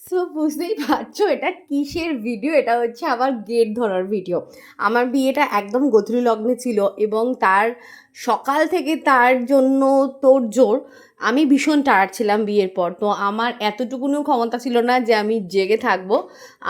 So বুঝতেই পারছো এটা কিসের ভিডিও। এটা হচ্ছে আমার গেট ধরার ভিডিও। আমার বিয়েটা একদম গোধূলি লগ্নে ছিল এবং তার সকাল থেকে তার জন্য তোড়জোড়। আমি ভীষণ টায়ার্ড ছিলাম বিয়ের পর, তো আমার এতটুকুনিও ক্ষমতা ছিল না যে আমি জেগে থাকবো।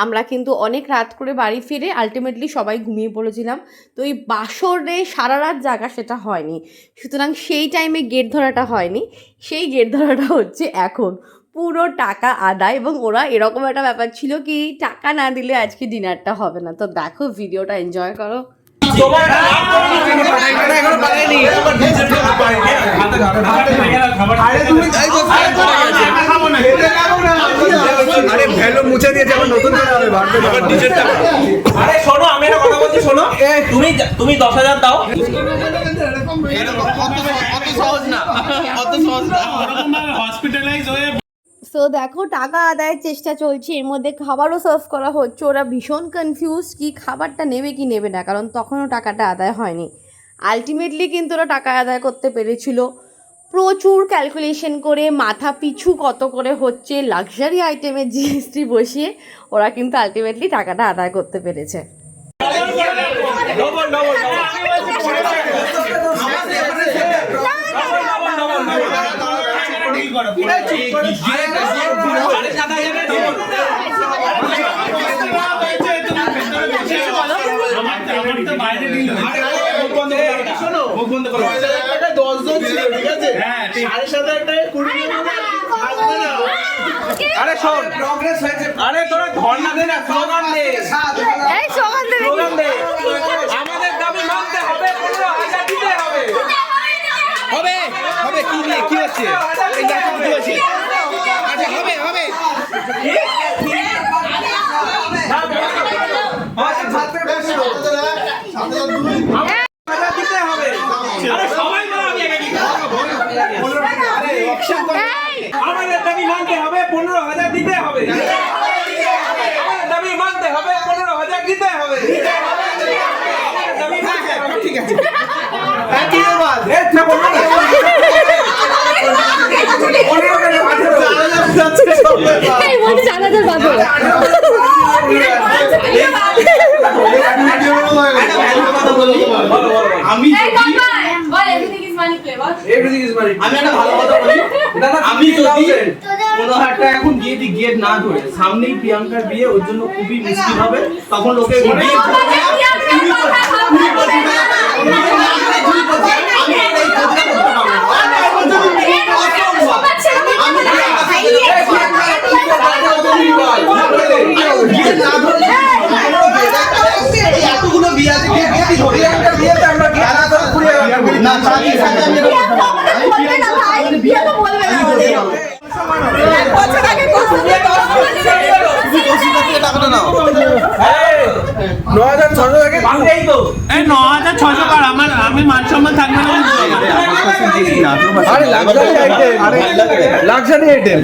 আমরা কিন্তু অনেক রাত করে বাড়ি ফিরে আলটিমেটলি সবাই ঘুমিয়ে পড়েছিলাম। তো এই বাসরে সারা রাত জাগা সেটা হয়নি, সুতরাং সেই টাইমে গেট ধরাটা হয়নি। সেই গেট ধরাটা হচ্ছে এখন পুরো টাকা আদায়। এবং ওরা এরকম একটা ব্যাপার ছিল কি টাকা না দিলে আজকে ডিনারটা হবে না। তো দেখো, ভিডিওটা এনজয় করো। মুছে দিয়েছে, নতুন আরে শোনো, আমি একটা কথা বলছি, শোনো। তুমি 10,000 দাও। সো দেখো, টাকা আদায়ের চেষ্টা চলছে, এর মধ্যে খাবারও সার্ভ করা হচ্ছে। ওরা ভীষণ কনফিউজ কি খাবারটা নেবে কি নেবে না, কারণ তখনও টাকাটা আদায় হয়নি। আলটিমেটলি কিন্তু ওরা টাকা আদায় করতে পেরেছিল। প্রচুর ক্যালকুলেশন করে মাথা পিছু কত করে হচ্ছে লাক্সারি আইটেমের জিএসটি বসিয়ে ওরা কিন্তু আলটিমেটলি টাকাটা আদায় করতে পেরেছে। আরে শোন, প্রগ্রেস হয়েছে। আরে তোরা ধর্ণা দে না, স্লোগান দে। এই স্লোগান দে। আমাদের দাবি মানতে হবে, 15,000 দিতে হবে। হবে হবে কি নিয়ে কি হচ্ছে? এটা কি হচ্ছে? আচ্ছা হবে হবে। দিতে হবে। আরে সবাই না, আমি একা কি আমাদের দাবি মানতে হবে, 15,000 দিতে হবে। আমাদের দাবি মানতে হবে, 15,000 দিতে হবে। ঠিক আছে, আমি যদি 15,000 টাকা এখন দিয়ে দিই গেট না ধরে, সামনেই প্রিয়াঙ্কার বিয়ে, ওর জন্য খুবই মুশকিল হবে। তখন লোকে এতগুলো বিয়ে আছে, আমি মান সম্মান থাকবে না। লাক্সারি আইটেম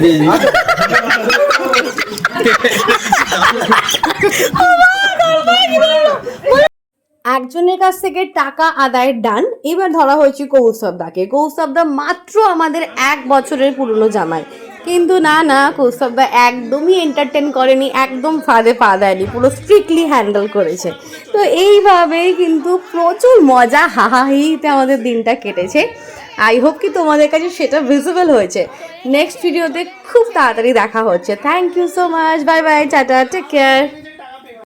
একজনের কাছ থেকে টাকা আদায়ের ডান। এবার ধরা হয়েছে কৌস্তবদাকে। কৌস্তবদা মাত্র আমাদের 1 বছরের পুরনো জামাই, কিন্তু না, কৌস্তবদা একদমই এন্টারটেন করেনি, একদম ফাঁদে পা দেয়নি, পুরো স্ট্রিক্টলি হ্যান্ডেল করেছে। তো এইভাবেই কিন্তু প্রচুর মজা হাহাহিতে আমাদের দিনটা কেটেছে। আই হোপ কি তোমাদের কাছে সেটা ভিজিবল হয়েছে। নেক্সট ভিডিওতে খুব তাড়াতাড়ি দেখা হচ্ছে। Thank you so much, bye bye, tata, take care.